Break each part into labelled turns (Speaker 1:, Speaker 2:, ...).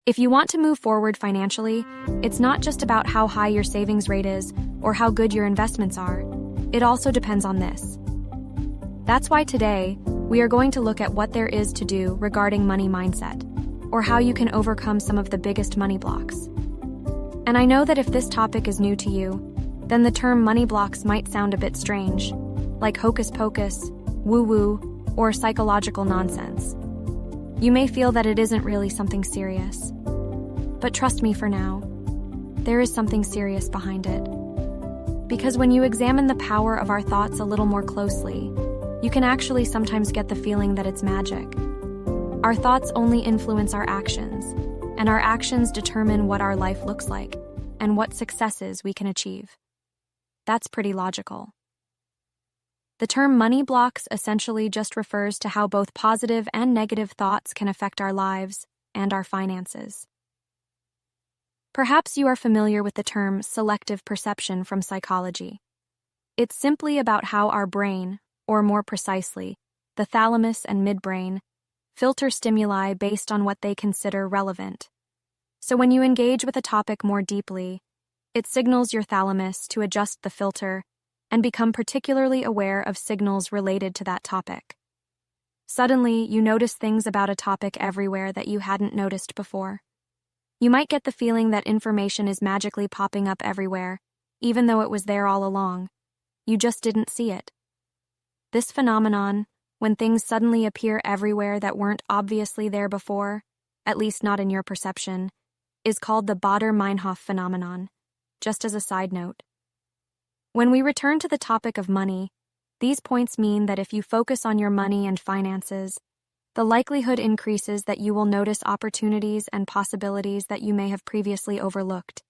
Speaker 1: If you want to move forward financially, it's not just about how high your savings rate is or how good your investments are. It also depends on this. That's why today, we are going to look at what there is to do regarding money mindset, or how you can overcome some of the biggest money blocks. And I know that if this topic is new to you, then the term money blocks might sound a bit strange, like hocus pocus, woo-woo, or psychological nonsense. You may feel that it isn't really something serious. But trust me for now, there is something serious behind it. Because when you examine the power of our thoughts a little more closely, you can actually sometimes get the feeling that it's magic. Our thoughts only influence our actions, and our actions determine what our life looks like and what successes we can achieve. That's pretty logical. The term money blocks essentially just refers to how both positive and negative thoughts can affect our lives and our finances. Perhaps you are familiar with the term selective perception from psychology. It's simply about how our brain, or more precisely, the thalamus and midbrain, filter stimuli based on what they consider relevant. So when you engage with a topic more deeply, it signals your thalamus to adjust the filter and become particularly aware of signals related to that topic. Suddenly, you notice things about a topic everywhere that you hadn't noticed before. You might get the feeling that information is magically popping up everywhere, even though it was there all along. You just didn't see it. This phenomenon, when things suddenly appear everywhere that weren't obviously there before, at least not in your perception, is called the Baader-Meinhof phenomenon, just as a side note. When we return to the topic of money, these points mean that if you focus on your money and finances, the likelihood increases that you will notice opportunities and possibilities that you may have previously overlooked.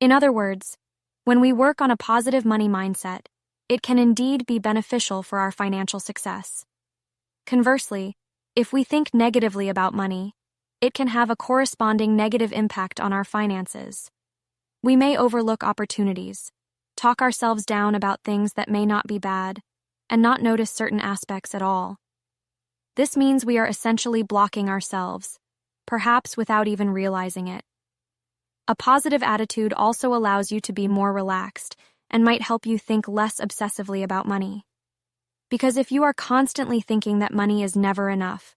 Speaker 1: In other words, when we work on a positive money mindset, it can indeed be beneficial for our financial success. Conversely, if we think negatively about money, it can have a corresponding negative impact on our finances. We may overlook opportunities, talk ourselves down about things that may not be bad, and not notice certain aspects at all. This means we are essentially blocking ourselves, perhaps without even realizing it. A positive attitude also allows you to be more relaxed and might help you think less obsessively about money. Because if you are constantly thinking that money is never enough,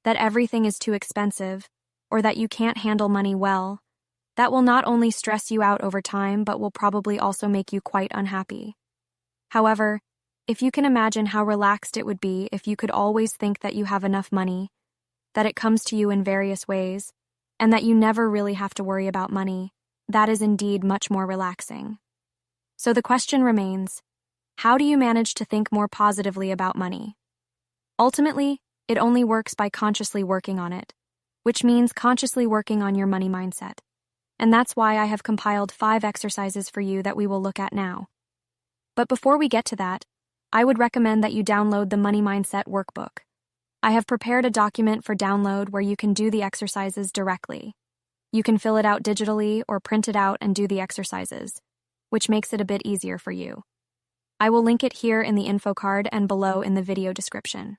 Speaker 1: that everything is too expensive, or that you can't handle money well, that will not only stress you out over time but will probably also make you quite unhappy. However, if you can imagine how relaxed it would be if you could always think that you have enough money, that it comes to you in various ways, and that you never really have to worry about money, that is indeed much more relaxing. So the question remains, how do you manage to think more positively about money? Ultimately, it only works by consciously working on it, which means consciously working on your money mindset. And that's why I have compiled 5 exercises for you that we will look at now. But before we get to that, I would recommend that you download the Money Mindset Workbook. I have prepared a document for download where you can do the exercises directly. You can fill it out digitally or print it out and do the exercises, which makes it a bit easier for you. I will link it here in the info card and below in the video description.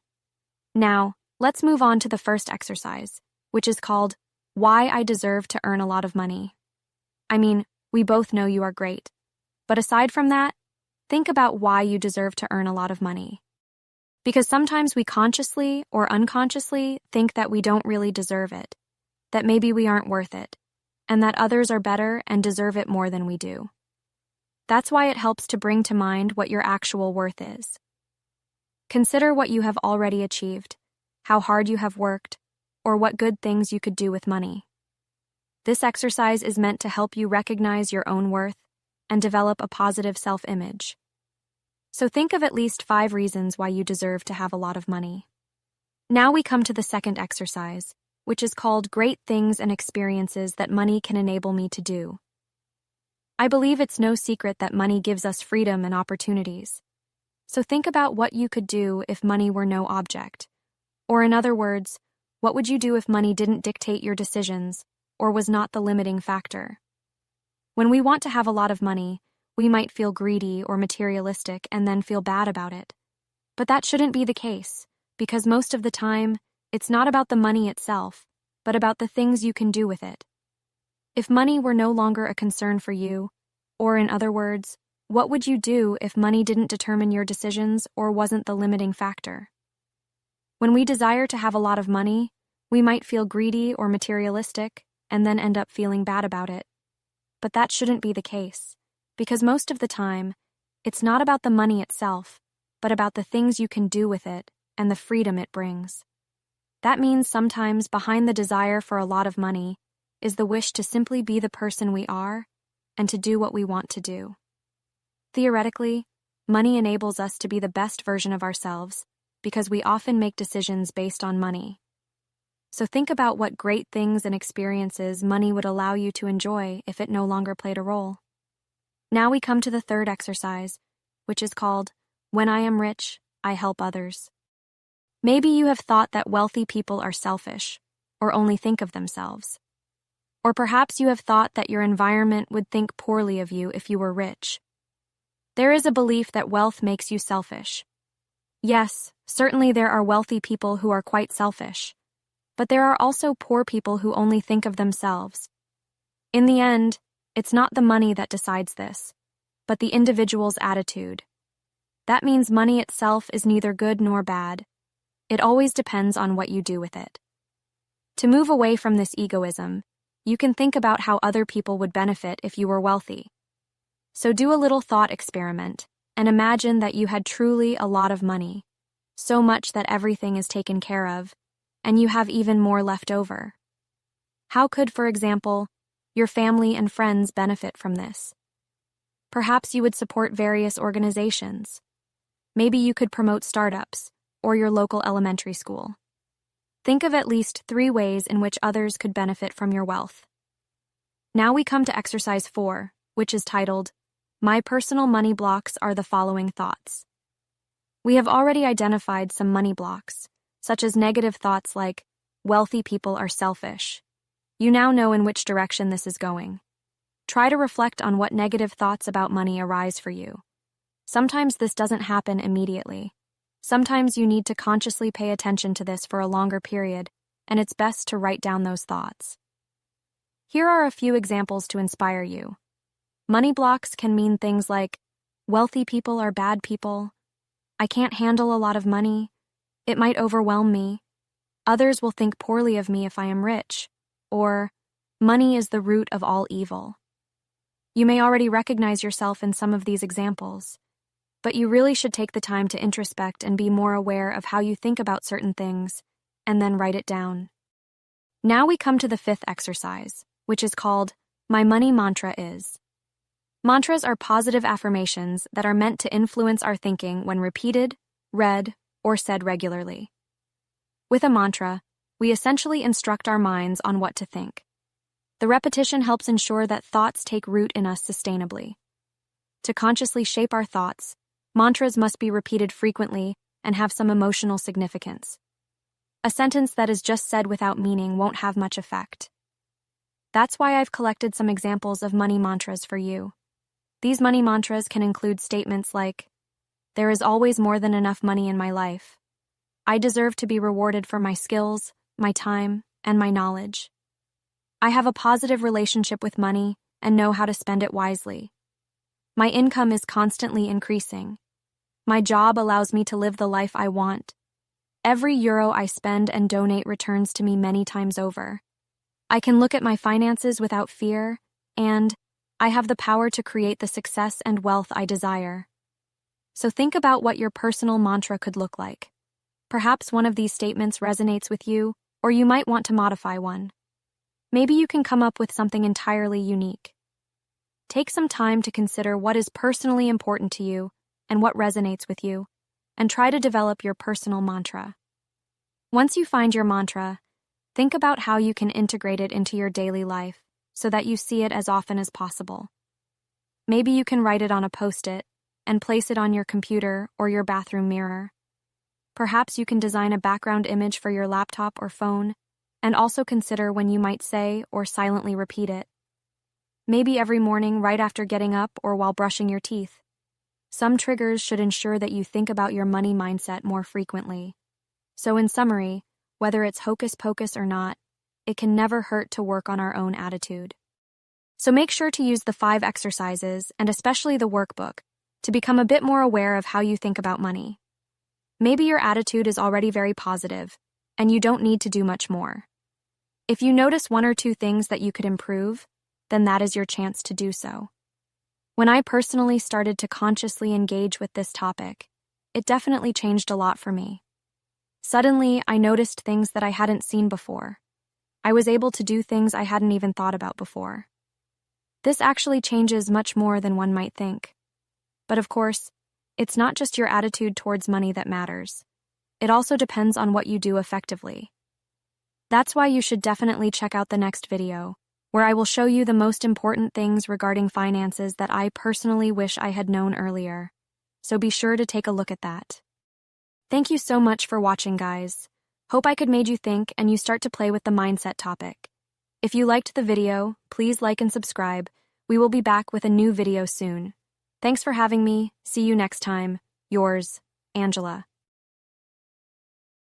Speaker 1: Now, let's move on to the first exercise, which is called Why I Deserve to Earn a Lot of Money. I mean, we both know you are great. But aside from that, think about why you deserve to earn a lot of money. Because sometimes we consciously or unconsciously think that we don't really deserve it, that maybe we aren't worth it, and that others are better and deserve it more than we do. That's why it helps to bring to mind what your actual worth is. Consider what you have already achieved, how hard you have worked, or what good things you could do with money. This exercise is meant to help you recognize your own worth and develop a positive self-image. So think of at least 5 reasons why you deserve to have a lot of money. Now we come to the second exercise, which is called Great Things and Experiences That Money Can Enable Me to Do. I believe it's no secret that money gives us freedom and opportunities. So think about what you could do if money were no object. Or in other words, what would you do if money didn't dictate your decisions or was not the limiting factor? When we want to have a lot of money, we might feel greedy or materialistic and then feel bad about it. But that shouldn't be the case, because most of the time, it's not about the money itself, but about the things you can do with it. If money were no longer a concern for you, or in other words, what would you do if money didn't determine your decisions or wasn't the limiting factor? When we desire to have a lot of money, we might feel greedy or materialistic and then end up feeling bad about it. But that shouldn't be the case, because most of the time, it's not about the money itself, but about the things you can do with it and the freedom it brings. That means sometimes behind the desire for a lot of money is the wish to simply be the person we are and to do what we want to do. Theoretically, money enables us to be the best version of ourselves because we often make decisions based on money. So think about what great things and experiences money would allow you to enjoy if it no longer played a role. Now we come to the third exercise, which is called, When I Am Rich, I Help Others. Maybe you have thought that wealthy people are selfish, or only think of themselves. Or perhaps you have thought that your environment would think poorly of you if you were rich. There is a belief that wealth makes you selfish. Yes, certainly there are wealthy people who are quite selfish, but there are also poor people who only think of themselves. In the end, it's not the money that decides this, but the individual's attitude. That means money itself is neither good nor bad. It always depends on what you do with it. To move away from this egoism, you can think about how other people would benefit if you were wealthy. So do a little thought experiment and imagine that you had truly a lot of money, so much that everything is taken care of, and you have even more left over. How could, for example, your family and friends benefit from this? Perhaps you would support various organizations. Maybe you could promote startups or your local elementary school. Think of at least 3 ways in which others could benefit from your wealth. Now we come to exercise 4, which is titled, My Personal Money Blocks Are the Following Thoughts. We have already identified some money blocks, such as negative thoughts like, wealthy people are selfish. You now know in which direction this is going. Try to reflect on what negative thoughts about money arise for you. Sometimes this doesn't happen immediately. Sometimes you need to consciously pay attention to this for a longer period, and it's best to write down those thoughts. Here are a few examples to inspire you. Money blocks can mean things like, wealthy people are bad people. I can't handle a lot of money. It might overwhelm me. Others will think poorly of me if I am rich. Or, money is the root of all evil. You may already recognize yourself in some of these examples, but you really should take the time to introspect and be more aware of how you think about certain things, and then write it down. Now we come to the 5th exercise, which is called, My Money Mantra Is. Mantras are positive affirmations that are meant to influence our thinking when repeated, read, or said regularly. With a mantra, we essentially instruct our minds on what to think. The repetition helps ensure that thoughts take root in us sustainably. To consciously shape our thoughts, mantras must be repeated frequently and have some emotional significance. A sentence that is just said without meaning won't have much effect. That's why I've collected some examples of money mantras for you. These money mantras can include statements like, there is always more than enough money in my life. I deserve to be rewarded for my skills, my time, and my knowledge. I have a positive relationship with money and know how to spend it wisely. My income is constantly increasing. My job allows me to live the life I want. Every euro I spend and donate returns to me many times over. I can look at my finances without fear, and I have the power to create the success and wealth I desire. So think about what your personal mantra could look like. Perhaps one of these statements resonates with you, or you might want to modify one. Maybe you can come up with something entirely unique. Take some time to consider what is personally important to you and what resonates with you, and try to develop your personal mantra. Once you find your mantra, think about how you can integrate it into your daily life so that you see it as often as possible. Maybe you can write it on a post-it and place it on your computer or your bathroom mirror. Perhaps you can design a background image for your laptop or phone, and also consider when you might say or silently repeat it. Maybe every morning right after getting up or while brushing your teeth. Some triggers should ensure that you think about your money mindset more frequently. So in summary, whether it's hocus pocus or not, it can never hurt to work on our own attitude. So make sure to use the 5 exercises, and especially the workbook, to become a bit more aware of how you think about money. Maybe your attitude is already very positive, and you don't need to do much more. If you notice 1 or 2 things that you could improve, then that is your chance to do so. When I personally started to consciously engage with this topic, it definitely changed a lot for me. Suddenly, I noticed things that I hadn't seen before. I was able to do things I hadn't even thought about before. This actually changes much more than one might think. But of course, it's not just your attitude towards money that matters. It also depends on what you do effectively. That's why you should definitely check out the next video, where I will show you the most important things regarding finances that I personally wish I had known earlier. So be sure to take a look at that. Thank you so much for watching, guys. Hope I could made you think and you start to play with the mindset topic. If you liked the video, please like and subscribe. We will be back with a new video soon. Thanks for having me. See you next time. Yours, Angela.